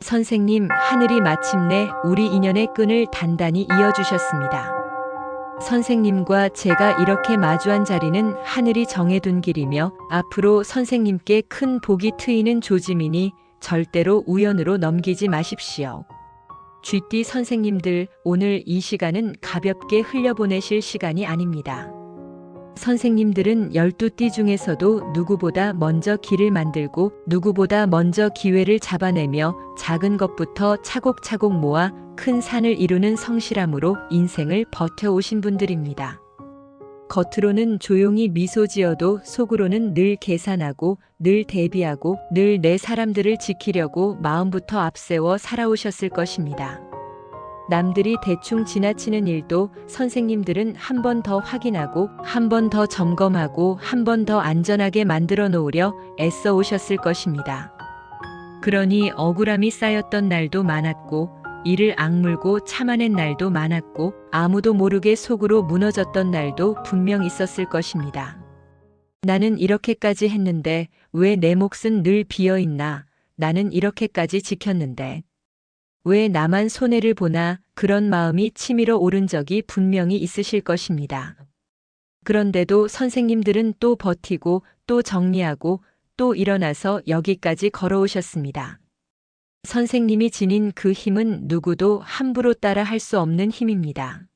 선생님, 하늘이 마침내 우리 인연의 끈을 단단히 이어주셨습니다. 선생님과 제가 이렇게 마주한 자리는 하늘이 정해둔 길이며 앞으로 선생님께 큰 복이 트이는 조짐이니 절대로 우연으로 넘기지 마십시오. 쥐띠 선생님들, 오늘 이 시간은 가볍게 흘려보내실 시간이 아닙니다. 선생님들은 12띠 중에서도 누구보다 먼저 길을 만들고 누구보다 먼저 기회를 잡아내며 작은 것부터 차곡차곡 모아 큰 산을 이루는 성실함으로 인생을 버텨오신 분들입니다. 겉으로는 조용히 미소 지어도 속으로는 늘 계산하고 늘 대비하고 늘 내 사람들을 지키려고 마음부터 앞세워 살아오셨을 것입니다. 남들이 대충 지나치는 일도 선생님들은 한 번 더 확인하고 한 번 더 점검하고 한 번 더 안전하게 만들어 놓으려 애써 오셨을 것입니다. 그러니 억울함이 쌓였던 날도 많았고 이를 악물고 참아낸 날도 많았고 아무도 모르게 속으로 무너졌던 날도 분명 있었을 것입니다. 나는 이렇게까지 했는데 왜 내 몫은 늘 비어있나? 나는 이렇게까지 지켰는데 왜 나만 손해를 보나? 그런 마음이 치밀어 오른 적이 분명히 있으실 것입니다. 그런데도 선생님들은 또 버티고 또 정리하고 또 일어나서 여기까지 걸어오셨습니다. 선생님이 지닌 그 힘은 누구도 함부로 따라 할 수 없는 힘입니다.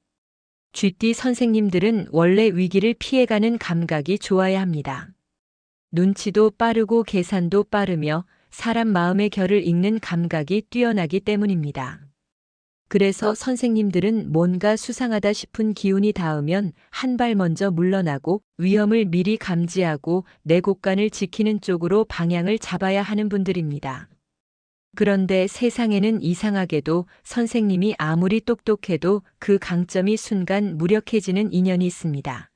쥐띠 선생님들은 원래 위기를 피해가는 감각이 좋아야 합니다. 눈치도 빠르고 계산도 빠르며 사람 마음의 결을 읽는 감각이 뛰어나기 때문입니다. 그래서 선생님들은 뭔가 수상하다 싶은 기운이 닿으면 한 발 먼저 물러나고 위험을 미리 감지하고 내 곳간을 지키는 쪽으로 방향을 잡아야 하는 분들입니다. 그런데 세상에는 이상하게도 선생님이 아무리 똑똑해도 그 강점이 순간 무력해지는 인연이 있습니다.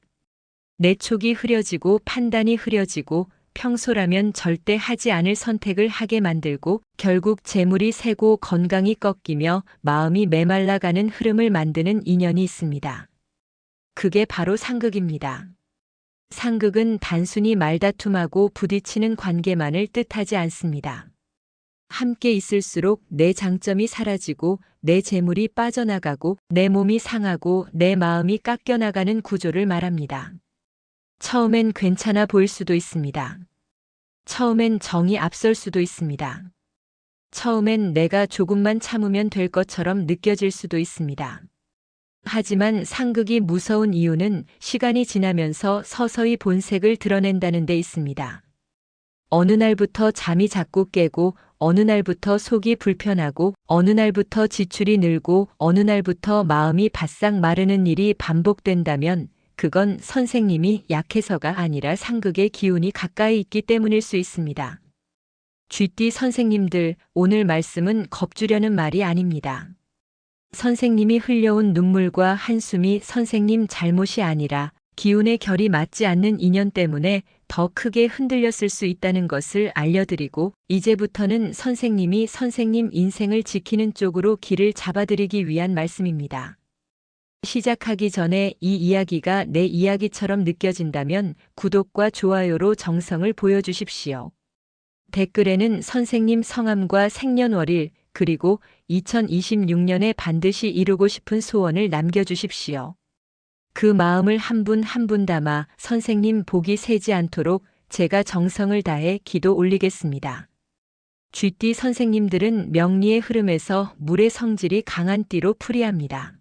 내 촉이 흐려지고 판단이 흐려지고 평소라면 절대 하지 않을 선택을 하게 만들고 결국 재물이 새고 건강이 꺾이며 마음이 메말라가는 흐름을 만드는 인연이 있습니다. 그게 바로 상극입니다. 상극은 단순히 말다툼하고 부딪히는 관계만을 뜻하지 않습니다. 함께 있을수록 내 장점이 사라지고 내 재물이 빠져나가고 내 몸이 상하고 내 마음이 깎여나가는 구조를 말합니다. 처음엔 괜찮아 보일 수도 있습니다. 처음엔 정이 앞설 수도 있습니다. 처음엔 내가 조금만 참으면 될 것처럼 느껴질 수도 있습니다. 하지만 상극이 무서운 이유는 시간이 지나면서 서서히 본색을 드러낸다는 데 있습니다. 어느 날부터 잠이 자꾸 깨고 어느 날부터 속이 불편하고 어느 날부터 지출이 늘고 어느 날부터 마음이 바싹 마르는 일이 반복된다면 그건 선생님이 약해서가 아니라 상극의 기운이 가까이 있기 때문일 수 있습니다. 쥐띠 선생님들, 오늘 말씀은 겁주려는 말이 아닙니다. 선생님이 흘려온 눈물과 한숨이 선생님 잘못이 아니라 기운의 결이 맞지 않는 인연 때문에 더 크게 흔들렸을 수 있다는 것을 알려드리고 이제부터는 선생님이 선생님 인생을 지키는 쪽으로 길을 잡아드리기 위한 말씀입니다. 시작하기 전에 이 이야기가 내 이야기처럼 느껴진다면 구독과 좋아요로 정성을 보여주십시오. 댓글에는 선생님 성함과 생년월일 그리고 2026년에 반드시 이루고 싶은 소원을 남겨주십시오. 그 마음을 한 분 한 분 담아 선생님 복이 새지 않도록 제가 정성을 다해 기도 올리겠습니다. 쥐띠 선생님들은 명리의 흐름에서 물의 성질이 강한 띠로 풀이합니다.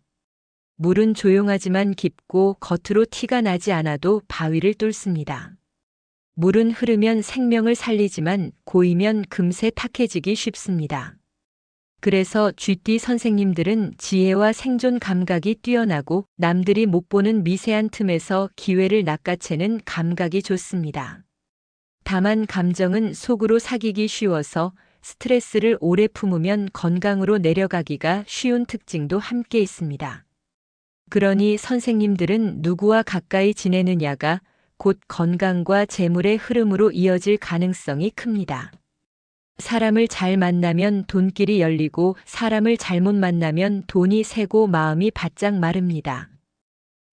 물은 조용하지만 깊고 겉으로 티가 나지 않아도 바위를 뚫습니다. 물은 흐르면 생명을 살리지만 고이면 금세 탁해지기 쉽습니다. 그래서 쥐띠 선생님들은 지혜와 생존 감각이 뛰어나고 남들이 못 보는 미세한 틈에서 기회를 낚아채는 감각이 좋습니다. 다만 감정은 속으로 사기기 쉬워서 스트레스를 오래 품으면 건강으로 내려가기가 쉬운 특징도 함께 있습니다. 그러니 선생님들은 누구와 가까이 지내느냐가 곧 건강과 재물의 흐름으로 이어질 가능성이 큽니다. 사람을 잘 만나면 돈길이 열리고 사람을 잘못 만나면 돈이 새고 마음이 바짝 마릅니다.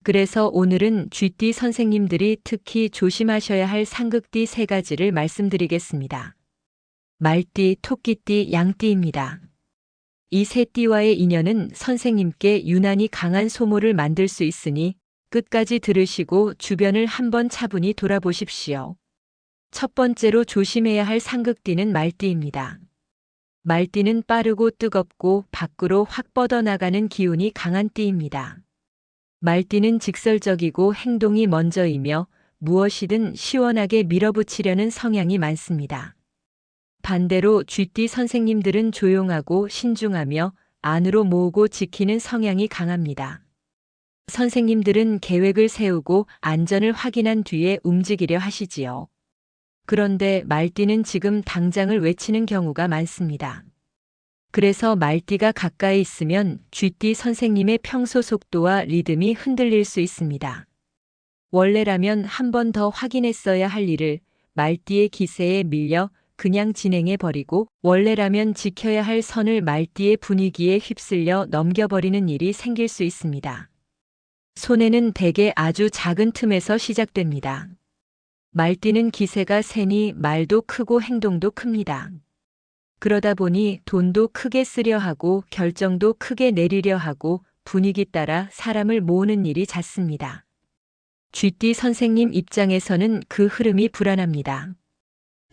그래서 오늘은 쥐띠 선생님들이 특히 조심하셔야 할 상극띠 3가지를 말씀드리겠습니다. 말띠, 토끼띠, 양띠입니다. 이 새 띠와의 인연은 선생님께 유난히 강한 소모를 만들 수 있으니 끝까지 들으시고 주변을 한번 차분히 돌아보십시오. 첫 번째로 조심해야 할 상극띠는 말띠입니다. 말띠는 빠르고 뜨겁고 밖으로 확 뻗어나가는 기운이 강한 띠입니다. 말띠는 직설적이고 행동이 먼저이며 무엇이든 시원하게 밀어붙이려는 성향이 많습니다. 반대로 쥐띠 선생님들은 조용하고 신중하며 안으로 모으고 지키는 성향이 강합니다. 선생님들은 계획을 세우고 안전을 확인한 뒤에 움직이려 하시지요. 그런데 말띠는 지금 당장을 외치는 경우가 많습니다. 그래서 말띠가 가까이 있으면 쥐띠 선생님의 평소 속도와 리듬이 흔들릴 수 있습니다. 원래라면 한 번 더 확인했어야 할 일을 말띠의 기세에 밀려 그냥 진행해버리고 원래라면 지켜야 할 선을 말띠의 분위기에 휩쓸려 넘겨버리는 일이 생길 수 있습니다. 손해는 대개 아주 작은 틈에서 시작됩니다. 말띠는 기세가 세니 말도 크고 행동도 큽니다. 그러다 보니 돈도 크게 쓰려 하고 결정도 크게 내리려 하고 분위기 따라 사람을 모으는 일이 잦습니다. 쥐띠 선생님 입장에서는 그 흐름이 불안합니다.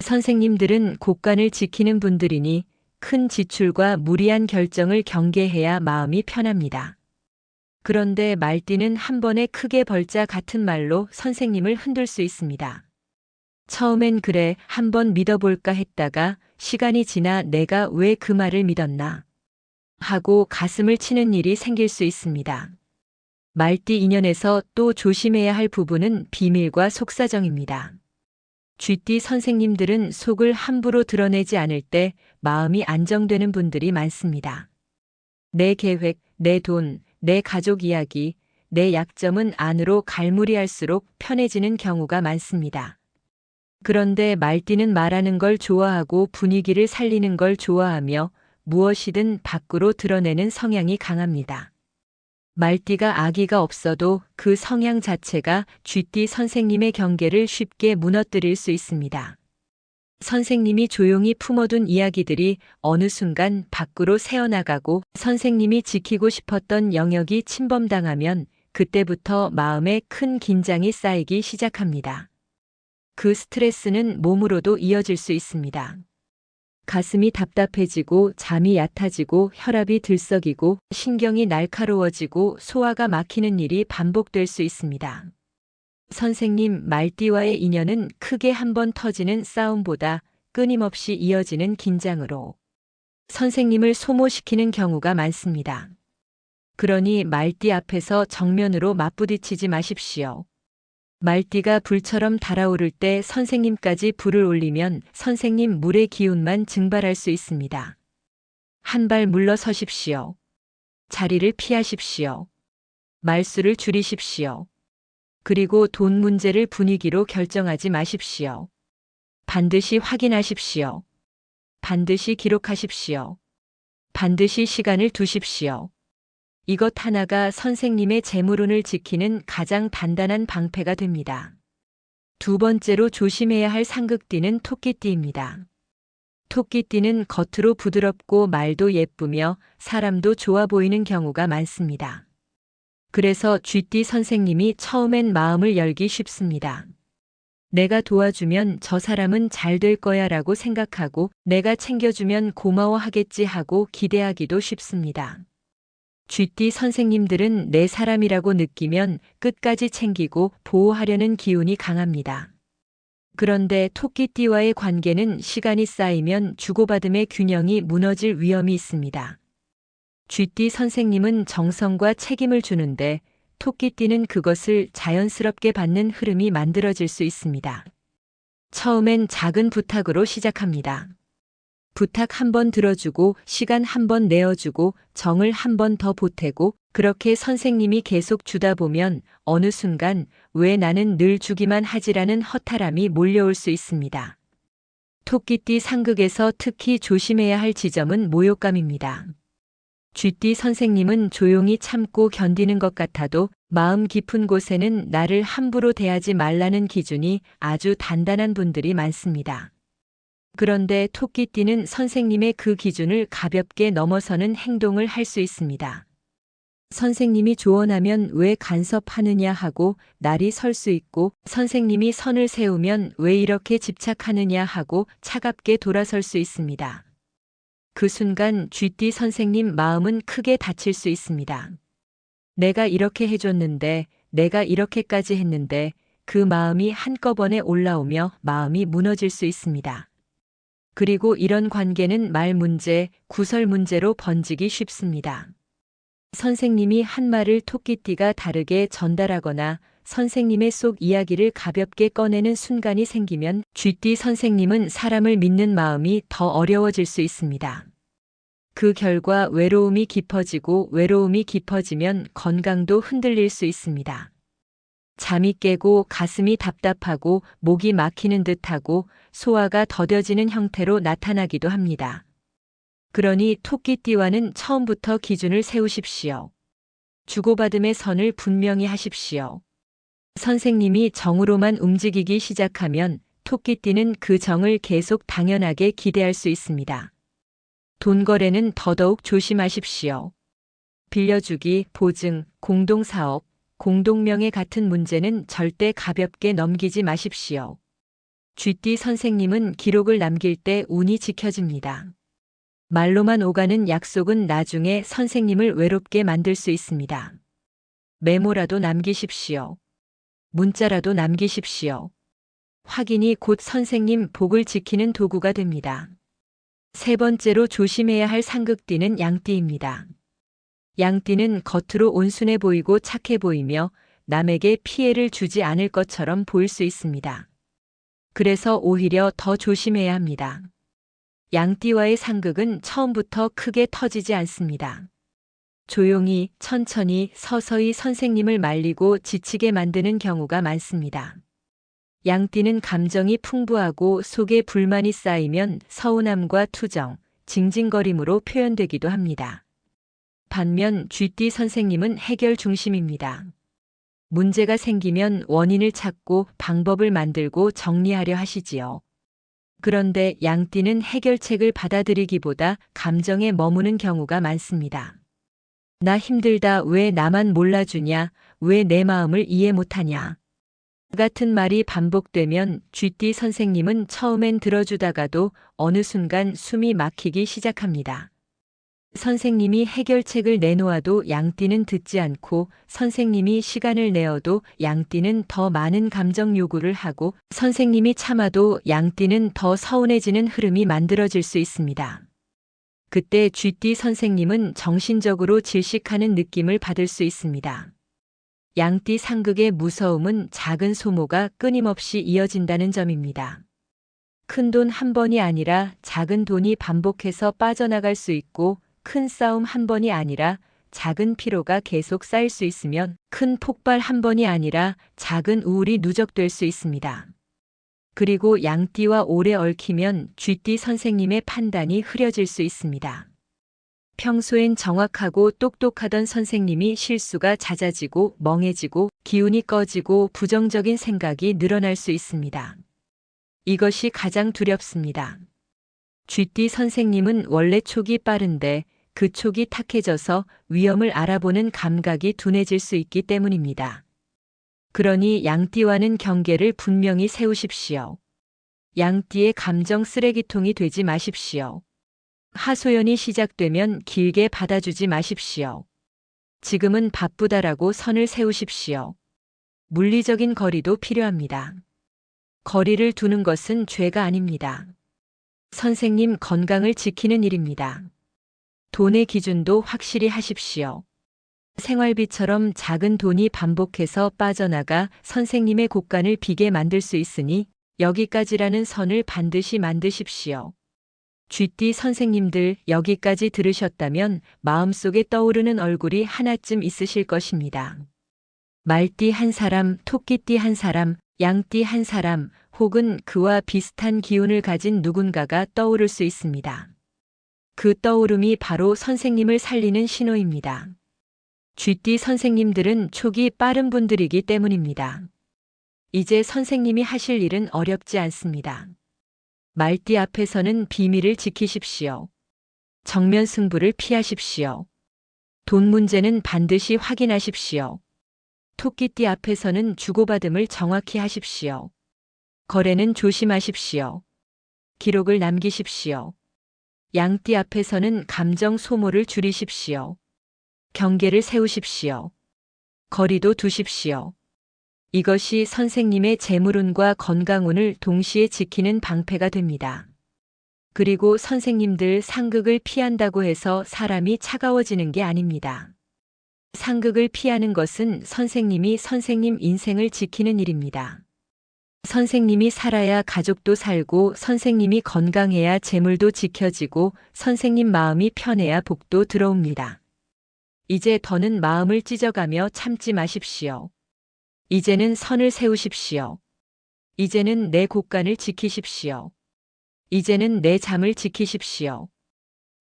선생님들은 곳간을 지키는 분들이니 큰 지출과 무리한 결정을 경계해야 마음이 편합니다. 그런데 말띠는 한 번에 크게 벌자 같은 말로 선생님을 흔들 수 있습니다. 처음엔 그래, 한번 믿어볼까 했다가 시간이 지나 내가 왜 그 말을 믿었나 하고 가슴을 치는 일이 생길 수 있습니다. 말띠 인연에서 또 조심해야 할 부분은 비밀과 속사정입니다. 쥐띠 선생님들은 속을 함부로 드러내지 않을 때 마음이 안정되는 분들이 많습니다. 내 계획, 내 돈, 내 가족 이야기, 내 약점은 안으로 갈무리할수록 편해지는 경우가 많습니다. 그런데 말띠는 말하는 걸 좋아하고 분위기를 살리는 걸 좋아하며 무엇이든 밖으로 드러내는 성향이 강합니다. 말띠가 아기가 없어도 그 성향 자체가 쥐띠 선생님의 경계를 쉽게 무너뜨릴 수 있습니다. 선생님이 조용히 품어둔 이야기들이 어느 순간 밖으로 새어나가고 선생님이 지키고 싶었던 영역이 침범당하면 그때부터 마음에 큰 긴장이 쌓이기 시작합니다. 그 스트레스는 몸으로도 이어질 수 있습니다. 가슴이 답답해지고 잠이 얕아지고 혈압이 들썩이고 신경이 날카로워지고 소화가 막히는 일이 반복될 수 있습니다. 선생님 말띠와의 인연은 크게 한번 터지는 싸움보다 끊임없이 이어지는 긴장으로 선생님을 소모시키는 경우가 많습니다. 그러니 말띠 앞에서 정면으로 맞부딪히지 마십시오. 말띠가 불처럼 달아오를 때 선생님까지 불을 올리면 선생님 물의 기운만 증발할 수 있습니다. 한 발 물러서십시오. 자리를 피하십시오. 말수를 줄이십시오. 그리고 돈 문제를 분위기로 결정하지 마십시오. 반드시 확인하십시오. 반드시 기록하십시오. 반드시 시간을 두십시오. 이것 하나가 선생님의 재물운을 지키는 가장 단단한 방패가 됩니다. 두 번째로 조심해야 할 상극띠는 토끼띠입니다. 토끼띠는 겉으로 부드럽고 말도 예쁘며 사람도 좋아 보이는 경우가 많습니다. 그래서 쥐띠 선생님이 처음엔 마음을 열기 쉽습니다. 내가 도와주면 저 사람은 잘 될 거야 라고 생각하고 내가 챙겨주면 고마워하겠지 하고 기대하기도 쉽습니다. 쥐띠 선생님들은 내 사람이라고 느끼면 끝까지 챙기고 보호하려는 기운이 강합니다. 그런데 토끼띠와의 관계는 시간이 쌓이면 주고받음의 균형이 무너질 위험이 있습니다. 쥐띠 선생님은 정성과 책임을 주는데 토끼띠는 그것을 자연스럽게 받는 흐름이 만들어질 수 있습니다. 처음엔 작은 부탁으로 시작합니다. 부탁 한 번 들어주고 시간 한 번 내어주고 정을 한 번 더 보태고 그렇게 선생님이 계속 주다 보면 어느 순간 왜 나는 늘 주기만 하지라는 허탈함이 몰려올 수 있습니다. 토끼띠 상극에서 특히 조심해야 할 지점은 모욕감입니다. 쥐띠 선생님은 조용히 참고 견디는 것 같아도 마음 깊은 곳에는 나를 함부로 대하지 말라는 기준이 아주 단단한 분들이 많습니다. 그런데 토끼띠는 선생님의 그 기준을 가볍게 넘어서는 행동을 할 수 있습니다. 선생님이 조언하면 왜 간섭하느냐 하고 날이 설 수 있고, 선생님이 선을 세우면 왜 이렇게 집착하느냐 하고 차갑게 돌아설 수 있습니다. 그 순간 쥐띠 선생님 마음은 크게 다칠 수 있습니다. 내가 이렇게 해줬는데, 내가 이렇게까지 했는데, 그 마음이 한꺼번에 올라오며 마음이 무너질 수 있습니다. 그리고 이런 관계는 말 문제, 구설 문제로 번지기 쉽습니다. 선생님이 한 말을 토끼띠가 다르게 전달하거나 선생님의 속 이야기를 가볍게 꺼내는 순간이 생기면 쥐띠 선생님은 사람을 믿는 마음이 더 어려워질 수 있습니다. 그 결과 외로움이 깊어지면 건강도 흔들릴 수 있습니다. 잠이 깨고 가슴이 답답하고 목이 막히는 듯하고 소화가 더뎌지는 형태로 나타나기도 합니다. 그러니 토끼띠와는 처음부터 기준을 세우십시오. 주고받음의 선을 분명히 하십시오. 선생님이 정으로만 움직이기 시작하면 토끼띠는 그 정을 계속 당연하게 기대할 수 있습니다. 돈 거래는 더더욱 조심하십시오. 빌려주기, 보증, 공동사업, 공동명예 같은 문제는 절대 가볍게 넘기지 마십시오. 쥐띠 선생님은 기록을 남길 때 운이 지켜집니다. 말로만 오가는 약속은 나중에 선생님을 외롭게 만들 수 있습니다. 메모라도 남기십시오. 문자라도 남기십시오. 확인이 곧 선생님 복을 지키는 도구가 됩니다. 세 번째로 조심해야 할 상극띠는 양띠입니다. 양띠는 겉으로 온순해 보이고 착해 보이며 남에게 피해를 주지 않을 것처럼 보일 수 있습니다. 그래서 오히려 더 조심해야 합니다. 양띠와의 상극은 처음부터 크게 터지지 않습니다. 조용히, 천천히, 서서히 선생님을 말리고 지치게 만드는 경우가 많습니다. 양띠는 감정이 풍부하고 속에 불만이 쌓이면 서운함과 투정, 징징거림으로 표현되기도 합니다. 반면 쥐띠 선생님은 해결 중심입니다. 문제가 생기면 원인을 찾고 방법을 만들고 정리하려 하시지요. 그런데 양띠는 해결책을 받아들이기보다 감정에 머무는 경우가 많습니다. 나 힘들다, 왜 나만 몰라주냐, 왜 내 마음을 이해 못하냐. 같은 말이 반복되면 쥐띠 선생님은 처음엔 들어주다가도 어느 순간 숨이 막히기 시작합니다. 선생님이 해결책을 내놓아도 양띠는 듣지 않고, 선생님이 시간을 내어도 양띠는 더 많은 감정 요구를 하고, 선생님이 참아도 양띠는 더 서운해지는 흐름이 만들어질 수 있습니다. 그때 쥐띠 선생님은 정신적으로 질식하는 느낌을 받을 수 있습니다. 양띠 상극의 무서움은 작은 소모가 끊임없이 이어진다는 점입니다. 큰 돈 한 번이 아니라 작은 돈이 반복해서 빠져나갈 수 있고, 큰 싸움 한 번이 아니라 작은 피로가 계속 쌓일 수 있으면 큰 폭발 한 번이 아니라 작은 우울이 누적될 수 있습니다. 그리고 양띠와 오래 얽히면 쥐띠 선생님의 판단이 흐려질 수 있습니다. 평소엔 정확하고 똑똑하던 선생님이 실수가 잦아지고 멍해지고 기운이 꺼지고 부정적인 생각이 늘어날 수 있습니다. 이것이 가장 두렵습니다. 쥐띠 선생님은 원래 촉이 빠른데 그 촉이 탁해져서 위험을 알아보는 감각이 둔해질 수 있기 때문입니다. 그러니 양띠와는 경계를 분명히 세우십시오. 양띠의 감정 쓰레기통이 되지 마십시오. 하소연이 시작되면 길게 받아주지 마십시오. 지금은 바쁘다라고 선을 세우십시오. 물리적인 거리도 필요합니다. 거리를 두는 것은 죄가 아닙니다. 선생님 건강을 지키는 일입니다. 돈의 기준도 확실히 하십시오. 생활비처럼 작은 돈이 반복해서 빠져나가 선생님의 곳간을 비게 만들 수 있으니 여기까지라는 선을 반드시 만드십시오. 쥐띠 선생님들, 여기까지 들으셨다면 마음속에 떠오르는 얼굴이 하나쯤 있으실 것입니다. 말띠 한 사람, 토끼띠 한 사람, 양띠 한 사람, 혹은 그와 비슷한 기운을 가진 누군가가 떠오를 수 있습니다. 그 떠오름이 바로 선생님을 살리는 신호입니다. 쥐띠 선생님들은 촉이 빠른 분들이기 때문입니다. 이제 선생님이 하실 일은 어렵지 않습니다. 말띠 앞에서는 비밀을 지키십시오. 정면 승부를 피하십시오. 돈 문제는 반드시 확인하십시오. 토끼띠 앞에서는 주고받음을 정확히 하십시오. 거래는 조심하십시오. 기록을 남기십시오. 양띠 앞에서는 감정 소모를 줄이십시오. 경계를 세우십시오. 거리도 두십시오. 이것이 선생님의 재물운과 건강운을 동시에 지키는 방패가 됩니다. 그리고 선생님들 상극을 피한다고 해서 사람이 차가워지는 게 아닙니다. 상극을 피하는 것은 선생님이 선생님 인생을 지키는 일입니다. 선생님이 살아야 가족도 살고 선생님이 건강해야 재물도 지켜지고 선생님 마음이 편해야 복도 들어옵니다. 이제 더는 마음을 찢어가며 참지 마십시오. 이제는 선을 세우십시오. 이제는 내 곳간을 지키십시오. 이제는 내 잠을 지키십시오.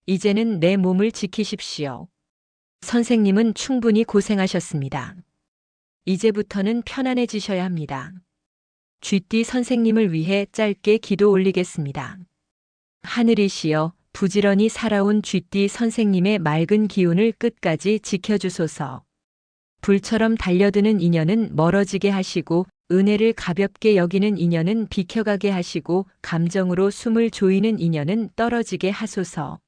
이제는 내 몸을 지키십시오. 선생님은 충분히 고생하셨습니다. 이제부터는 편안해지셔야 합니다. 쥐띠 선생님을 위해 짧게 기도 올리겠습니다. 하늘이시여, 부지런히 살아온 쥐띠 선생님의 맑은 기운을 끝까지 지켜주소서. 불처럼 달려드는 인연은 멀어지게 하시고 은혜를 가볍게 여기는 인연은 비켜가게 하시고 감정으로 숨을 조이는 인연은 떨어지게 하소서.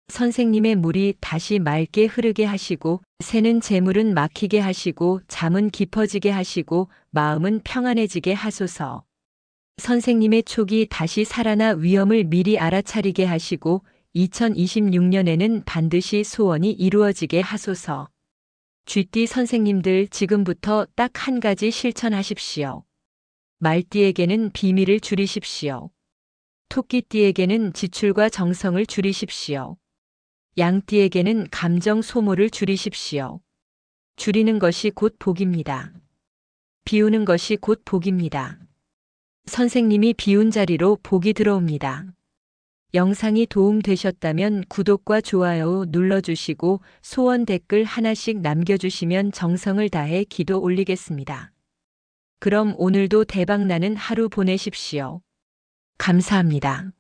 선생님의 물이 다시 맑게 흐르게 하시고 새는 재물은 막히게 하시고 잠은 깊어지게 하시고 마음은 평안해지게 하소서. 선생님의 촉이 다시 살아나 위험을 미리 알아차리게 하시고 2026년에는 반드시 소원이 이루어지게 하소서. 쥐띠 선생님들 지금부터 딱 한 가지 실천하십시오. 말띠에게는 비밀을 줄이십시오. 토끼띠에게는 지출과 정성을 줄이십시오. 양띠에게는 감정 소모를 줄이십시오. 줄이는 것이 곧 복입니다. 비우는 것이 곧 복입니다. 선생님이 비운 자리로 복이 들어옵니다. 영상이 도움되셨다면 구독과 좋아요 눌러주시고 소원 댓글 하나씩 남겨주시면 정성을 다해 기도 올리겠습니다. 그럼 오늘도 대박나는 하루 보내십시오. 감사합니다.